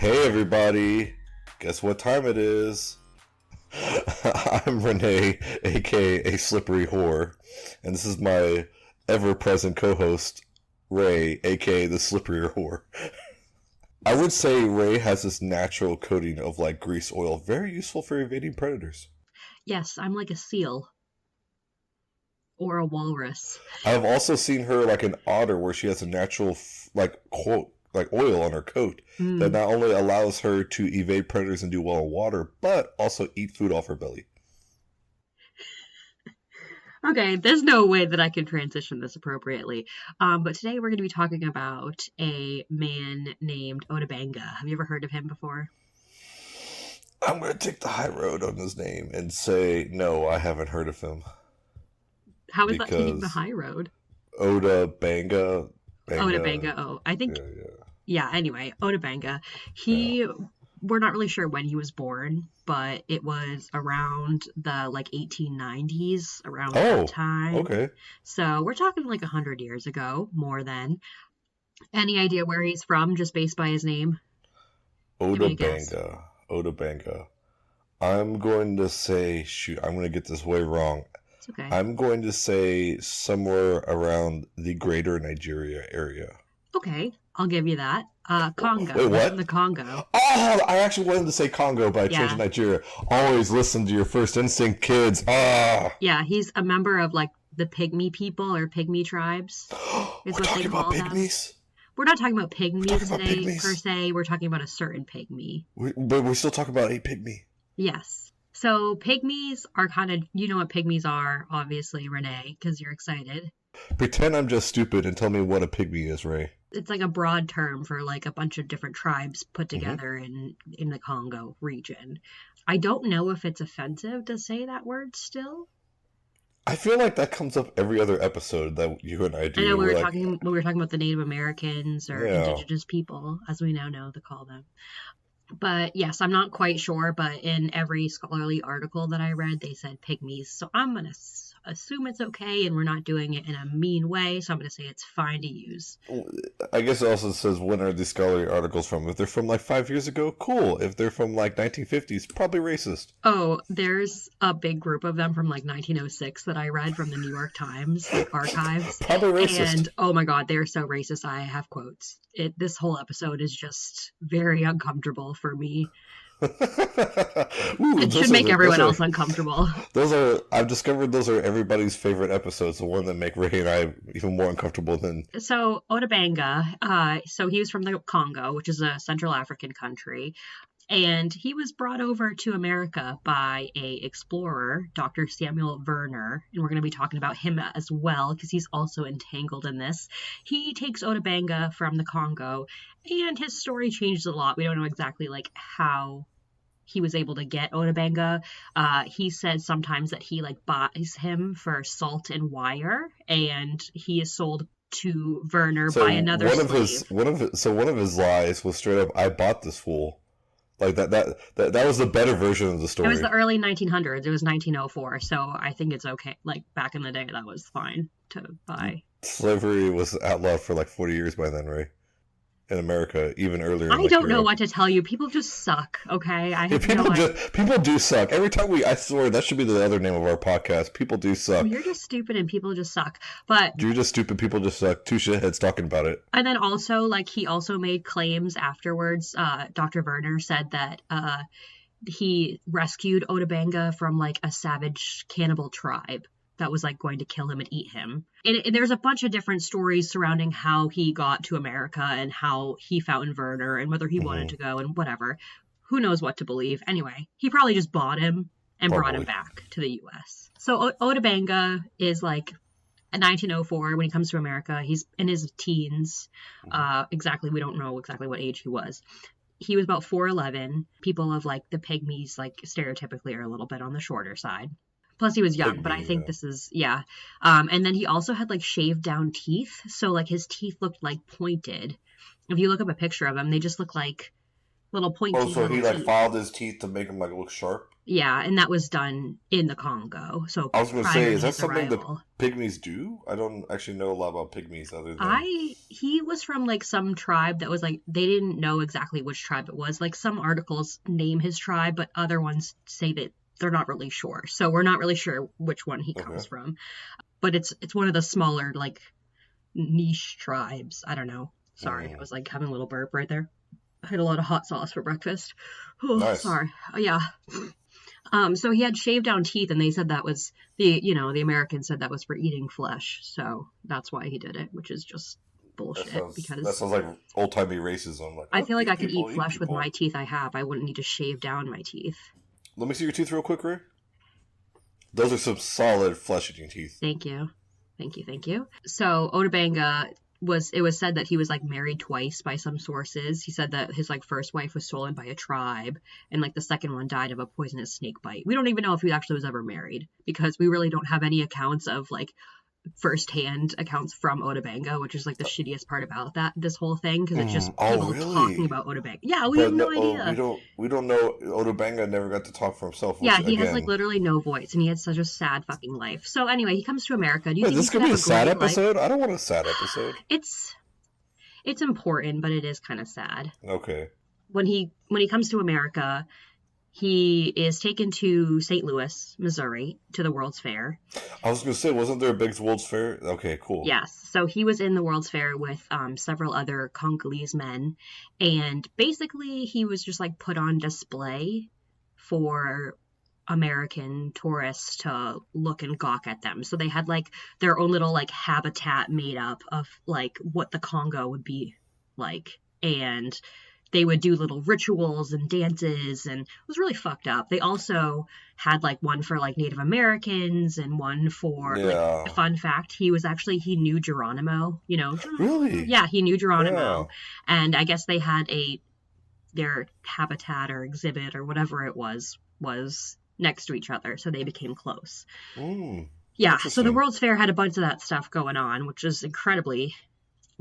Hey everybody, guess what time it is? I'm Renee, aka a slippery whore, and this is my ever-present co-host, Ray, aka the slippery whore. I would say Ray has this natural coating of like grease oil, very useful for evading predators. Yes, I'm like a seal. Or a walrus. I've also seen her like an otter where she has a natural oil on her coat that not only allows her to evade predators and do well in water, but also eat food off her belly. Okay, there's no way that I can transition this appropriately. But today we're going to be talking about a man named Ota Benga. Have you ever heard of him before? I'm going to take the high road on his name and say, no, I haven't heard of him. How is that taking the high road? Ota Benga. Ota Benga, oh. I think, anyway, Ota Benga. We're not really sure when he was born, but it was around the, 1890s, around that time. Okay. So we're talking 100 years ago, more than. Any idea where he's from, just based by his name? Ota Benga. Ota Benga. I'm going to say, I'm going to get this way wrong. It's okay. I'm going to say somewhere around the greater Nigeria area. Okay, I'll give you that. Congo. Wait, what? The Congo. Oh, I actually wanted to say Congo, but I changed Nigeria. Always listen to your first instinct, kids. Yeah, he's a member of the Pygmy people or Pygmy tribes. We're talking about pygmies? We're not talking about pygmies today per se. We're talking about a certain pygmy. But we're still talking about a pygmy. Yes. So pygmies are kind of, you know what pygmies are, obviously, Renee, because you're excited. Pretend I'm just stupid and tell me what a pygmy is, Ray. It's like a broad term for a bunch of different tribes put together in the Congo region. I don't know if it's offensive to say that word still. I feel like that comes up every other episode that you and I do. I know we were talking about the Native Americans or indigenous people, as we now know to call them. But yes, I'm not quite sure, but in every scholarly article that I read, they said pygmies. So I'm going to assume it's okay, and we're not doing it in a mean way, so I'm going to say it's fine to use. I guess it also says when are these scholarly articles from. If they're from 5 years ago, cool. If they're from 1950s, probably racist. Oh, there's a big group of them from 1906 that I read from the New York Times archives. Probably racist. And oh my god, they're so racist. I have quotes. This whole episode is just very uncomfortable for me. It should make everyone else uncomfortable. I've discovered those are everybody's favorite episodes, the one that make Ray and I even more uncomfortable than. So Ota Benga, so he was from the Congo, which is a Central African country, and he was brought over to America by a explorer, Dr. Samuel Werner, and we're going to be talking about him as well because he's also entangled in this. He takes Ota Benga from the Congo, and his story changes a lot. We don't know exactly how he was able to get Ota Benga. He said sometimes that he buys him for salt and wire, and he is sold to Werner by another slave. One of his lies was straight up, I bought this fool. That was the better version of the story. It was the early 1900s. It was 1904, so I think it's okay. Back in the day, that was fine to buy. Slavery was outlawed for 40 years by then, right? In America, even earlier. I don't know what to tell you. People just suck, okay? People do suck. Every time I swear, that should be the other name of our podcast. People do suck. Well, you're just stupid and people just suck. But you're just stupid, people just suck. Two shitheads talking about it. And then also, he also made claims afterwards. Dr. Werner said that he rescued Ota Benga from a savage cannibal tribe that was going to kill him and eat him. And there's a bunch of different stories surrounding how he got to America and how he found Werner and whether he wanted to go and whatever. Who knows what to believe. Anyway, he probably just bought him and brought him back to the U.S. So Ota Benga is in 1904 when he comes to America. He's in his teens. We don't know exactly what age he was. He was about 4'11". People of the pygmies stereotypically are a little bit on the shorter side. Plus he was young, but I think this is, and then he also had shaved down teeth. So his teeth looked pointed. If you look up a picture of him, they just look like little pointy. Oh, so he teeth. filed his teeth to make them look sharp? Yeah, and that was done in the Congo, so I was going to say, prior to is that his something that arrival. pygmies do? I don't actually know a lot about pygmies other than. He was from like some tribe that was like they didn't know exactly which tribe it was. Like some articles name his tribe, but other ones say that they're not really sure. So we're not really sure which one he comes Okay. from. But it's one of the smaller like niche tribes. I don't know. Sorry, I Mm, was like having a little burp right there. I had a lot of hot sauce for breakfast. Oh, nice. sorry. Oh, yeah. So he had shaved down teeth, and they said that was the Americans said that was for eating flesh. So that's why he did it, which is just bullshit. That Because sounds like old timey racism. Like, I oh, feel like these I could eat people eat flesh with my people. teeth I have. I wouldn't need to shave down my teeth. Let me see your teeth real quick, Ray. Those are some solid flesh eating teeth. Thank you. Thank you. Thank you. So Ota Benga it was said that he was like married twice by some sources. He said that his like first wife was stolen by a tribe and like the second one died of a poisonous snake bite. We don't even know if he actually was ever married because we really don't have any accounts of like firsthand accounts from Ota Benga, which is like the shittiest part about this whole thing because it's just Oh, people talking really? about Ota Benga. Yeah, we have But no no, idea. we don't know. Ota Benga never got to talk for himself, Yeah, which he has like again, literally no voice and he had such a sad fucking life. So anyway, he comes to America. Do you wait, think this he could could be have a a sad great life? episode. I don't want a sad episode. It's it's important, but it is kind of sad. Okay. When he comes to America, he is taken to St. Louis, Missouri, to the World's Fair. I was gonna say, wasn't there a big World's Fair? Okay, cool. Yes, so he was in the World's Fair with several other Congolese men, and basically he was just like put on display for American tourists to look and gawk at them. So they had like their own little like habitat made up of like what the Congo would be like, and they would do little rituals and dances and it was really fucked up. They also had like one for like Native Americans and one for like Yeah. fun fact, he knew Geronimo, Really? yeah, he knew Yeah. Geronimo. And I guess they had their habitat or exhibit or whatever it was next to each other, so they became close. Mm. Yeah, so the Interesting. World's Fair had a bunch of that stuff going on, which is incredibly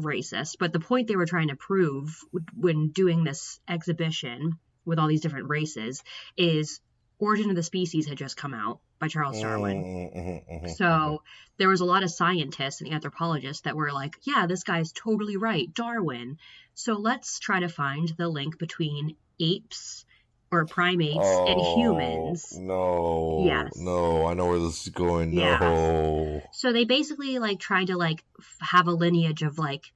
racist. But the point they were trying to prove when doing this exhibition with all these different races is Origin of the Species had just come out by Charles Darwin. So there was a lot of scientists and anthropologists that were like, yeah, this guy's totally right, Darwin. So let's try to find the link between apes or primates and Oh humans. no, Yes. no! I know where this is going. Yeah. No. So they basically like tried to like have a lineage of like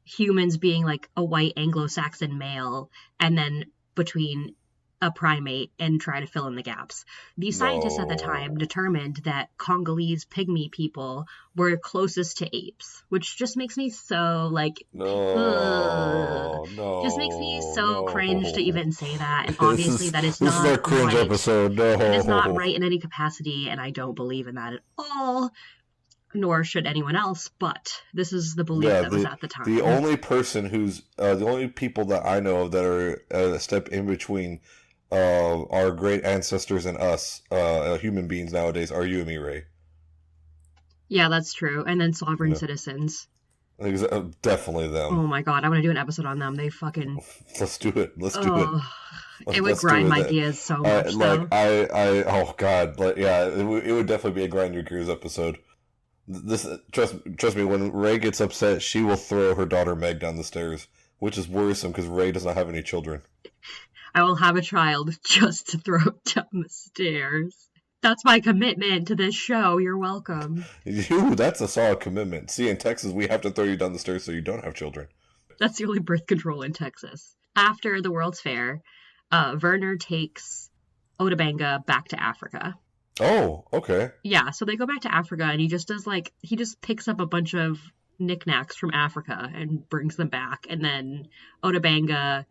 humans being like a white Anglo-Saxon male and then between a primate and try to fill in the gaps. The scientists at the time No. determined that Congolese pygmy people were closest to apes, which just makes me so like, ugh. No. Just makes me No. so cringe to No. even say that. And This obviously, is that is this is our not cringe right. episode. That is not No. right in any capacity, and I don't believe in that at all, nor should anyone else, but this is the belief Yeah, that was at the the time. only person who's the only people that I know of that are a step in between our great ancestors and us, human beings nowadays, are you and me, Ray. Yeah, that's true. And then sovereign Yeah, citizens. definitely them. Oh my god, I want to do an episode on them. They fucking, Let's do it. Let's do it. oh, it would Let's do grind my it. gears so much Like though. oh god, like yeah, it would definitely be a grind your gears episode. This trust me, when Ray gets upset, she will throw her daughter Meg down the stairs, which is worrisome because Ray does not have any children. I will have a child just to throw down the stairs. That's my commitment to this show. You're welcome. That's a solid commitment. See, in Texas, we have to throw you down the stairs so you don't have children. That's the only birth control in Texas. After the World's Fair, Werner takes Ota Benga back to Africa. Oh, okay. Yeah, so they go back to Africa and he just picks up a bunch of knickknacks from Africa and brings them back. And then Ota Benga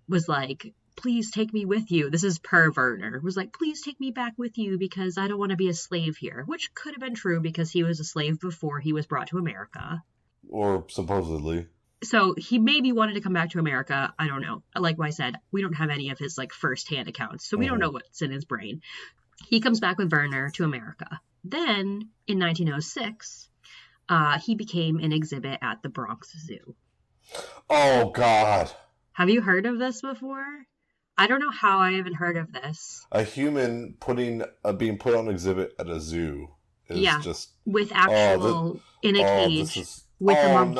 was like, please take me with you. This is per Werner. Was like, please take me back with you because I don't want to be a slave here. Which could have been true because he was a slave before he was brought to America. Or supposedly. So he maybe wanted to come back to America. I don't know. Like I said, we don't have any of his like firsthand accounts. So we don't know what's in his brain. He comes back with Werner to America. Then, in 1906, he became an exhibit at the Bronx Zoo. Oh God. Have you heard of this before? I don't know how I haven't heard of this. A human being put on exhibit at a zoo is Yeah, just with oh this, actual in a this cage is with a monkey.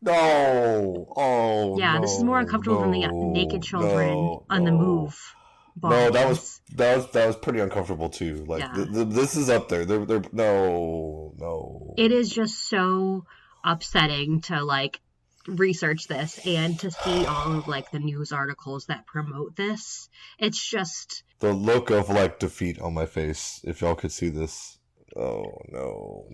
oh Yeah, this is more no uncomfortable than the naked children on the no. move No, barn is. that was pretty uncomfortable too. Like Yeah. this is up there. They're no. It is just so upsetting to like research this and to see all of like the news articles that promote this. It's just The look of like defeat on my face. If y'all could see this. Oh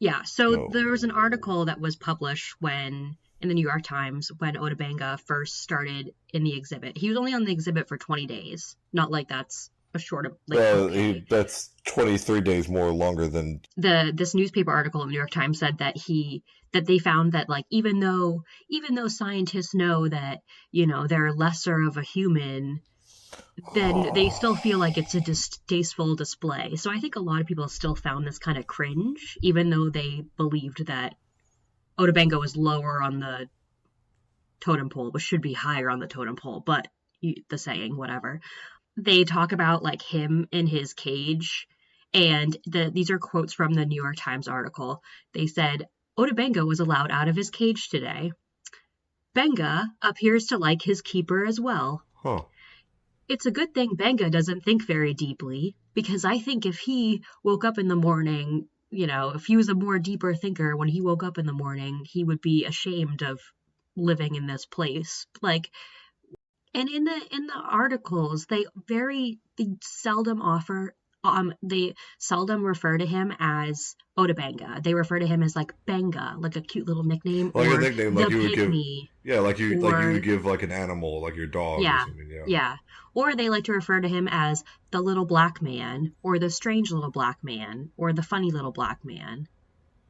yeah, so no. there was an article that was published when in the New York Times when Ota Benga first started in the exhibit. He was only on the exhibit for 20 days. Not like that's a short of like okay. That's 23 days more longer than This newspaper article in the New York Times said that they found that like even though scientists know that, you know, they're lesser of a human, then they still feel like it's a distasteful display. So I think a lot of people still found this kind of cringe, even though they believed that Ota Benga was lower on the totem pole, which should be higher on the totem pole, but the saying, whatever. They talk about like him in his cage, and these are quotes from the New York Times article. They said, Ota Benga was allowed out of his cage today. Benga appears to like his keeper as well. huh. It's a good thing Benga doesn't think very deeply, because I think if he woke up in the morning, you know, if he was a more deeper thinker when he woke up in the morning, he would be ashamed of living in this place. Like, and in the articles, they seldom refer to him as Ota Benga. They refer to him as like Benga, like a cute little nickname, Like or a nickname, the like you would give, Pygmy. yeah, like you Or would give like an animal, like your dog or yeah, something. Yeah. yeah. Or they like to refer to him as the little black man, or the strange little black man, or the funny little black man.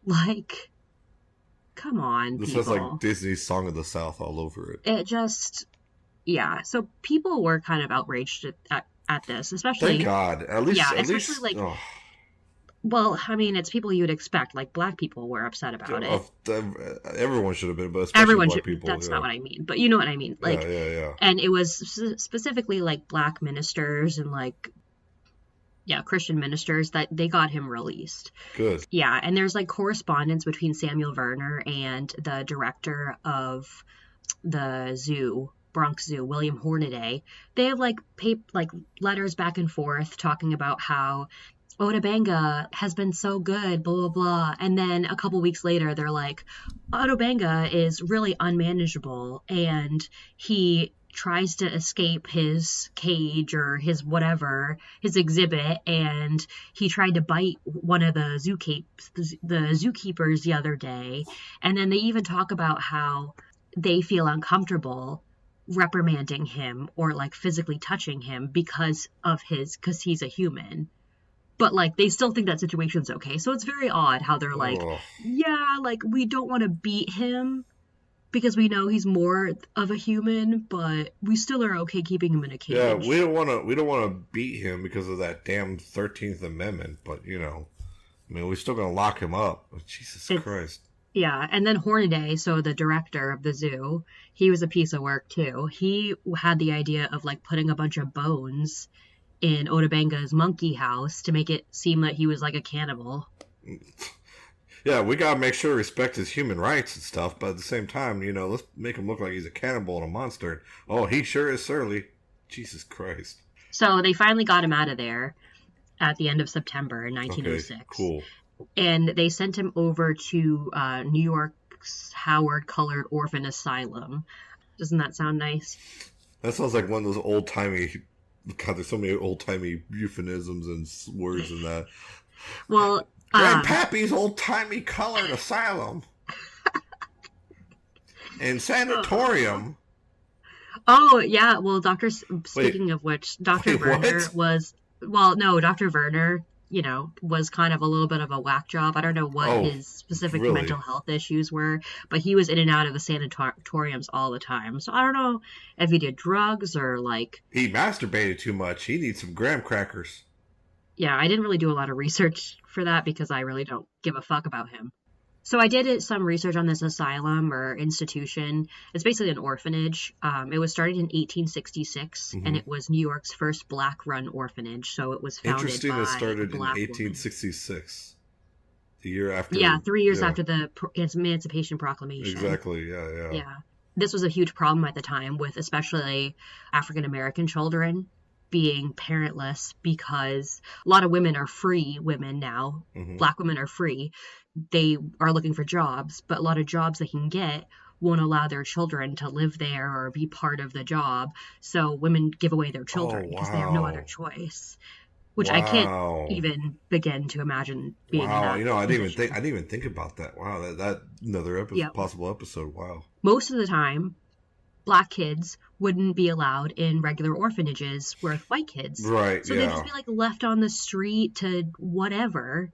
Like, come on, This has like people. Disney's Song of the South all over it. It just, yeah. So people were kind of outraged at this, Thank especially, God. yeah, At especially least. like, well, I mean, it's people you would expect. Like, black people were upset about it. Everyone should have been, but especially Everyone black should, people. that's Yeah. not what I mean, but you know what I mean. Like, Yeah. and it was specifically like black ministers and like, yeah, Christian ministers that they got him released. Good. Yeah, and there's like correspondence between Samuel Werner and the director of the zoo, Bronx Zoo, William Hornaday. They have like letters back and forth talking about how Ota Benga has been so good, blah blah blah. And then a couple weeks later, they're like, Ota Benga is really unmanageable, and he tries to escape his cage or his whatever, his exhibit, and he tried to bite one of the zookeepers the other day. And then they even talk about how they feel uncomfortable reprimanding him or like physically touching him because he's a human. But like they still think that situation's okay. So it's very odd how they're like, Ugh. yeah, like we don't want to beat him because we know he's more of a human, but we still are okay keeping him in a cage. Yeah, we don't want to beat him because of that damn 13th Amendment, but you know, I mean, we're still gonna lock him up. Jesus Christ. Yeah, and then Hornaday, so the director of the zoo, he was a piece of work too. He had the idea of like putting a bunch of bones in Ota Benga's monkey house to make it seem like he was like a cannibal. Yeah, we gotta make sure to respect his human rights and stuff, but at the same time, you know, let's make him look like he's a cannibal and a monster. Oh, he sure is surly. Jesus Christ. So they finally got him out of there at the end of September in 1906. Okay, cool. And they sent him over to New York's Howard Colored Orphan Asylum. Doesn't that sound nice? That sounds like one of those old-timey... God, there's so many old-timey euphemisms and words in that. Well... Grandpappy's old-timey colored asylum. And sanatorium. Oh, yeah. Well, speaking of which, Dr. Werner was... Well, no, Dr. Werner, you know, was kind of a little bit of a whack job. I don't know what his specific mental health issues were, but he was in and out of the sanatoriums all the time. So I don't know if he did drugs or like... He masturbated too much. He needs some graham crackers. Yeah, I didn't really do a lot of research for that because I really don't give a fuck about him. So I did some research on this asylum or institution. It's basically an orphanage. It was started in 1866, and Hmm. it was New York's first black-run orphanage. So it was founded Interesting. It by a started in black woman. 1866, the year Yeah, after. 3 years Yeah, after the Emancipation Proclamation. exactly. Yeah, yeah. Yeah. This was a huge problem at the time with especially African American children being parentless because a lot of women are free women now. Hmm. Black women are free. They are looking for jobs, but a lot of jobs they can get won't allow their children to live there or be part of the job. So women give away their Oh children because they have no other wow, choice, which I can't wow, even begin to imagine being in wow. that I didn't even think. position. I didn't even think about that. Wow, that another Yeah. possible episode. Wow. Most of the time, black kids wouldn't be allowed in regular orphanages with white kids. Right. So they'd just Yeah. be like left on the street to whatever.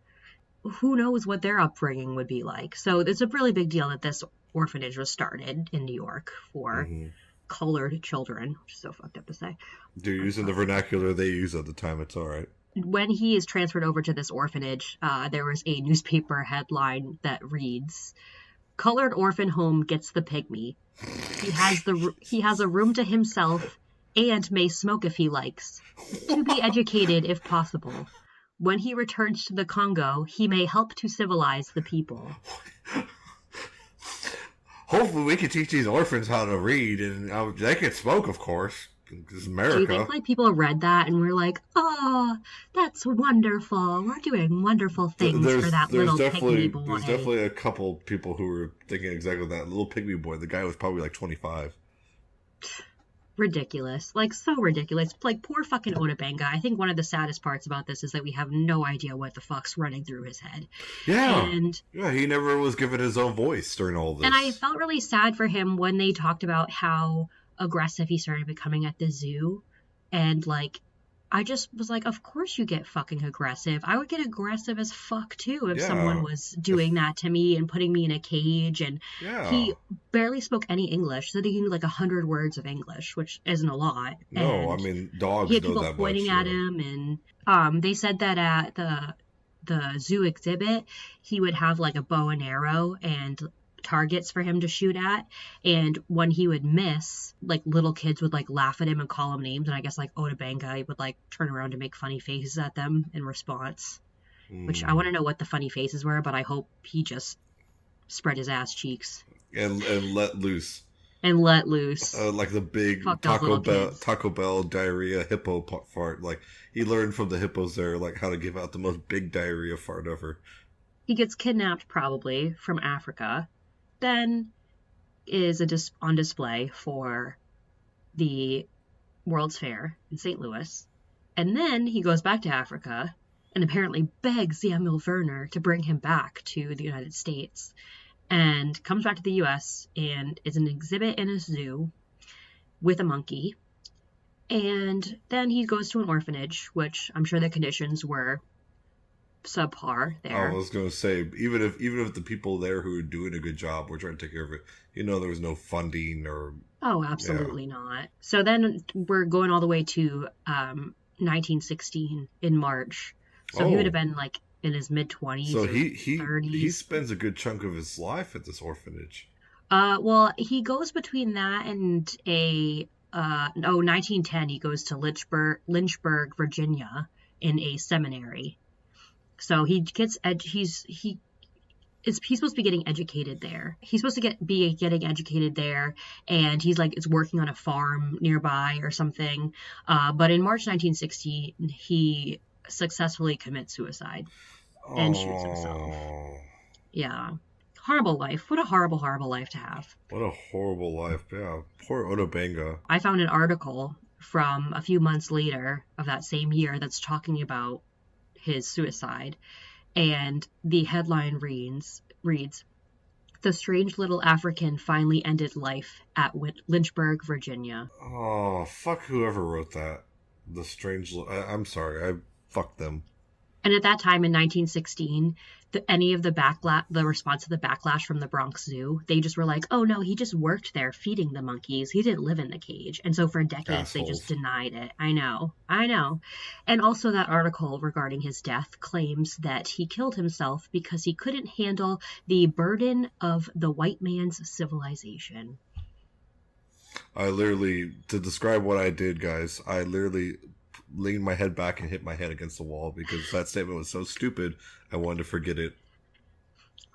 Who knows what their upbringing would be like. So it's a really big deal that this orphanage was started in New York for Hmm. colored children, which is so fucked up to say. They're But using the vernacular they use at the time. It's all right. when he is transferred over to this orphanage, there was a newspaper headline that reads, "Colored orphan home gets the pygmy. He has a room to himself and may smoke if he likes. To be educated if possible. When he returns to the Congo, he may help to civilize the people." Hopefully, we can teach these orphans how to read, and they can smoke, of course. It's Do you think America. like people read that and were like, "Oh, that's wonderful. We're doing wonderful things for that little pygmy There's boy." definitely a couple people who were thinking exactly that. Little pygmy boy. The guy was probably like 25. Ridiculous. Like so ridiculous. Like poor fucking Ota Benga. I think one of the saddest parts about this is that we have no idea what the fuck's running through his head. Yeah, And yeah. He never was given his own voice during all And I this. felt really sad for him when they talked about how aggressive he started becoming at the zoo. And like, I just was like, of course you get fucking aggressive. I would get aggressive as fuck too if someone Yeah, was if doing that to me and putting me in a cage. And yeah. he barely spoke any English, so he knew like 100 words of English, which isn't a lot. No, I And mean he dogs had know people that pointing much. at Yeah. him, and they said that at the zoo exhibit, he would have like a bow and arrow and targets for him to shoot at. And when he would miss, like little kids would like laugh at him and call him names. And I guess like Ota Benga would like turn around to make funny faces at them in response. Which I Mm. want to know what the funny faces were, but I hope he just spread his ass cheeks And let loose. and let loose. Like the big Fuck those little kids. Taco Bell diarrhea hippo fart. Like he learned from the hippos there, like how to give out the most big diarrhea fart ever. He gets kidnapped probably from Africa, then is on display for the World's Fair in St. Louis. And then he goes back to Africa and apparently begs Samuel Werner to bring him back to the United States, and comes back to the US and is an exhibit in a zoo with a monkey. And then he goes to an orphanage, which I'm sure the conditions were subpar I there. was gonna say, even if the people there who are doing a good job were trying to take care of it, there was no funding or Oh, yeah. absolutely not. So then we're going all the way to 1916 in March. So he would have Oh, been like in his mid so 20s or he 30s. spends a good chunk of his life at this orphanage. Well, he goes between that and 1910 he goes to Lynchburg, Virginia in a seminary. So he gets he's supposed to be getting educated there. He's supposed to be getting educated there, and he's like is working on a farm nearby or something. But in March 1960, he successfully commits suicide and shoots himself. Oh, Yeah, horrible life. What a horrible, horrible life to have. what a horrible life. Yeah, poor Ota Benga. I found an article from a few months later of that same year that's talking about his suicide, and the headline reads "The strange little African finally ended life at Lynchburg, Virginia." Oh, fuck whoever wrote that. The strange. I'm sorry. I fuck them. And at that time in 1916, any of the response to the backlash from the Bronx Zoo, they just were like, oh no, he just worked there feeding the monkeys. He didn't live in the cage. And so for decades, they just Assholes. denied it. I know. I know. And also that article regarding his death claims that he killed himself because he couldn't handle the burden of the white man's civilization. To describe what I did, guys, I literally leaned my head back and hit my head against the wall because that statement was so stupid, I wanted to forget it.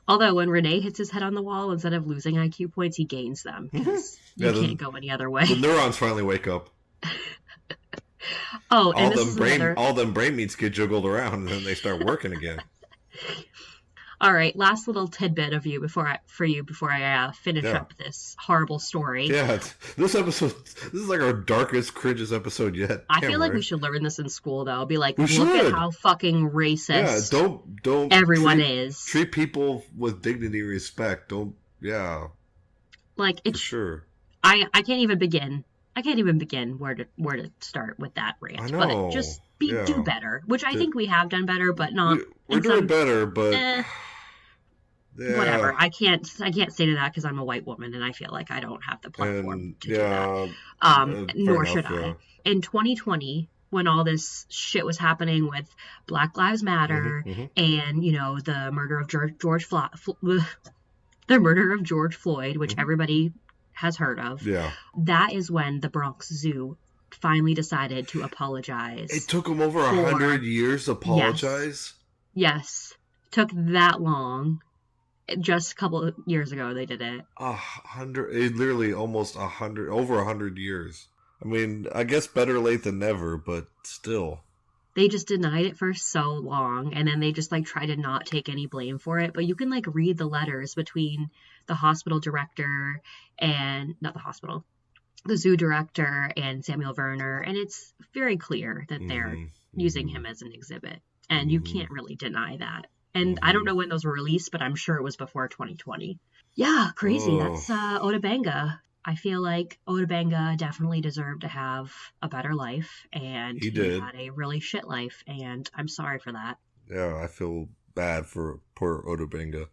Although when Renee hits his head on the wall, instead of losing IQ points, he gains them because you can't go any other way. The neurons finally wake up. Oh, and all them brain meats get jiggled around and then they start working again. All right, last little tidbit of you before I finish up this horrible story. Yeah, this is like our darkest, cringiest episode yet. I feel like we should learn this in school, though. Be like, look at how fucking racist. Yeah, don't everyone is. Treat people with dignity and respect. Like it's for sure. I can't even begin. Where to start with that rant. I know. But just do better, which I think we have done better, but not. We're doing better, but. Whatever. I can't say to that because I'm a white woman and I feel like I don't have the platform to do that. Nor should I. In 2020, when all this shit was happening with Black Lives Matter and the murder of George Floyd, which everybody has heard of. Yeah. That is when the Bronx Zoo finally decided to apologize. It took them over 100 years to apologize? Yes. Took that long. Just a couple of years ago they did it. 100, literally almost 100, over 100 years. I mean, I guess better late than never, but still. They just denied it for so long, and then they just tried to not take any blame for it. But you can read the letters between the hospital director and the zoo director and Samuel Werner, and it's very clear that they're using him as an exhibit, and you can't really deny that. And I don't know when those were released, but I'm sure it was before 2020. Yeah, crazy. That's Ota Benga. I feel like Ota Benga definitely deserved to have a better life, and he had a really shit life, and I'm sorry for that. Yeah, I feel bad for poor Ota Benga.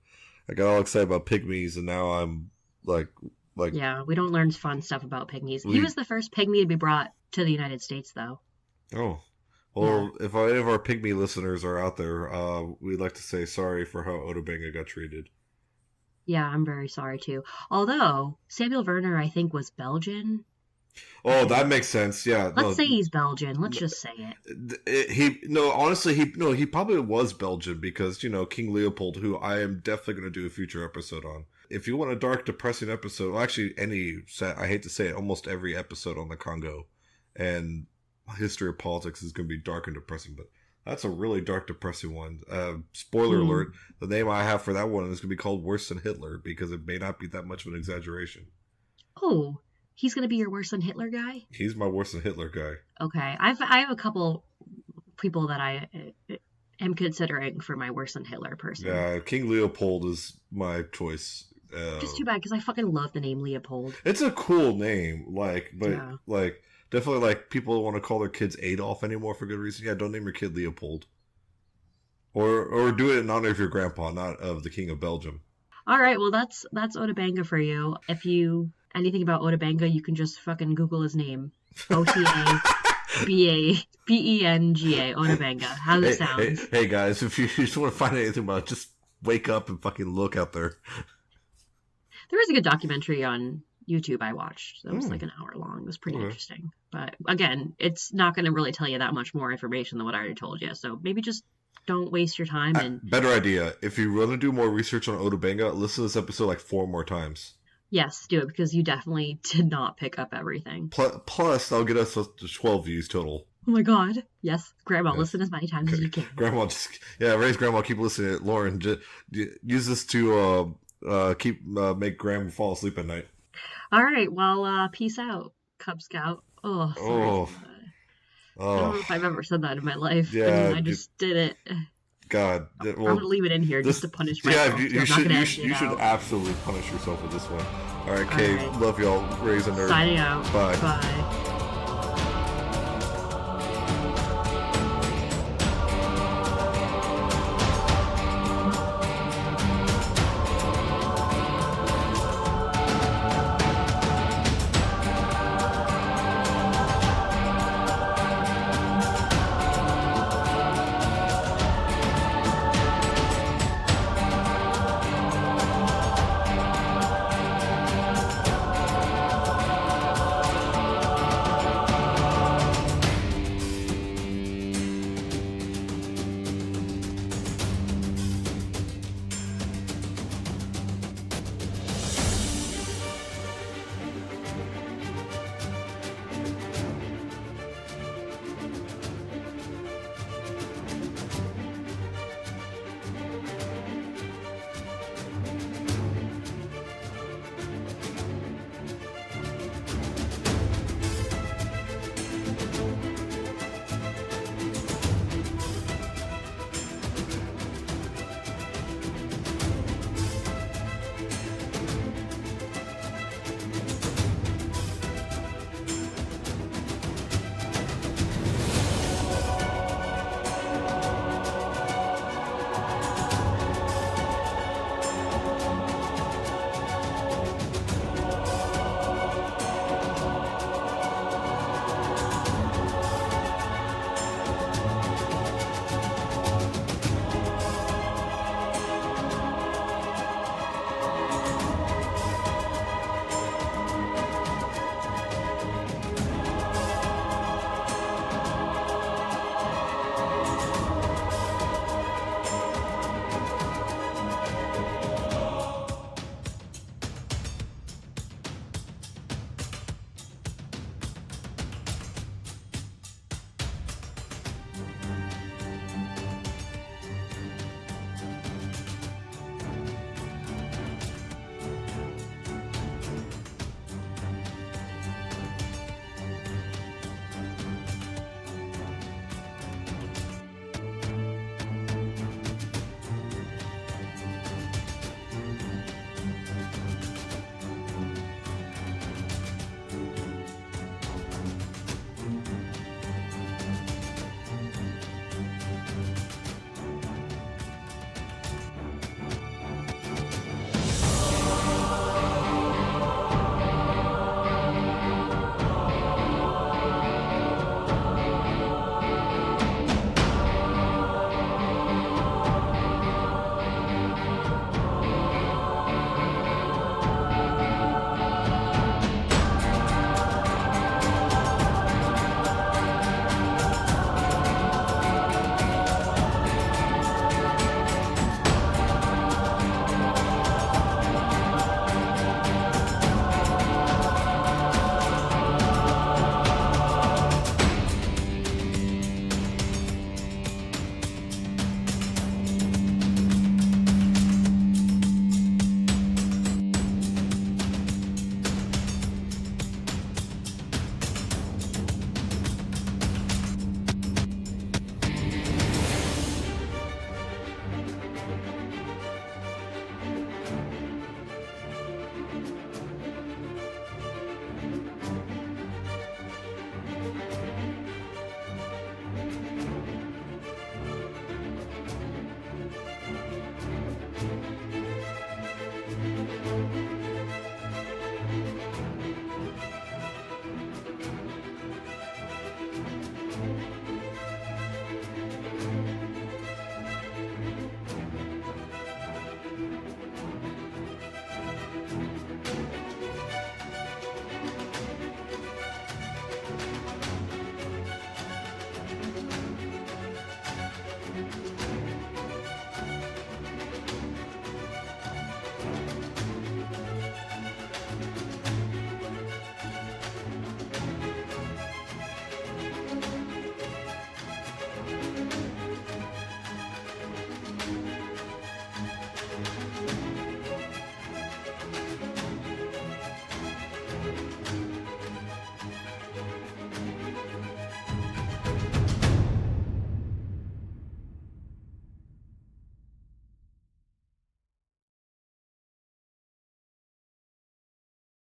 I got all excited about pygmies, and now I'm like... Yeah, we don't learn fun stuff about pygmies. He was the first pygmy to be brought to the United States, though. Oh. Well, if any of our pygmy listeners are out there, we'd like to say sorry for how Ota Benga got treated. Yeah, I'm very sorry too. Although Samuel Werner, I think, was Belgian. Oh, that makes sense. Yeah. Let's say he's Belgian. Let's just say it. He probably was Belgian because King Leopold, who I am definitely going to do a future episode on. If you want a dark, depressing episode, well, actually, I hate to say it, almost every episode on the Congo and history of politics is going to be dark and depressing, but that's a really dark, depressing one. Spoiler alert, the name I have for that one is going to be called Worse Than Hitler, because it may not be that much of an exaggeration. Oh, he's going to be your Worse Than Hitler guy? He's my Worse Than Hitler guy. Okay. I have a couple people that I am considering for my Worse Than Hitler person. Yeah, King Leopold is my choice. Just too bad, because I fucking love the name Leopold. It's a cool name, definitely people want to call their kids Adolf anymore for good reason. Yeah, don't name your kid Leopold. Or do it in honor of your grandpa, not of the King of Belgium. All right, well that's Ota Benga for you. If you anything about Ota Benga, you can just fucking Google his name. OtaBenga. Ota Benga. How does it sound? Hey guys, if you just want to find anything about it, just wake up and fucking look out there. There is a good documentary on YouTube I watched. That was an hour long. It was pretty interesting. But again, it's not going to really tell you that much more information than what I already told you. So maybe just don't waste your time. And better idea. If you want to do more research on Ota Benga, listen to this episode 4 more times. Yes, do it, because you definitely did not pick up everything. Plus, that'll get us to 12 views total. Oh my god. Yes. Grandma, listen as many times as you can. Grandma, raise Grandma, keep listening. Lauren, use this to make Grandma fall asleep at night. All right, well, peace out, Cub Scout. Oh, sorry. I don't know if I've ever said that in my life. Yeah, I just did it. God. I'm going to leave it in here just to punish myself. Yeah, you should absolutely punish yourself with this one. All right, Kate, love y'all. Raise a nerd. Signing out. Bye. Bye.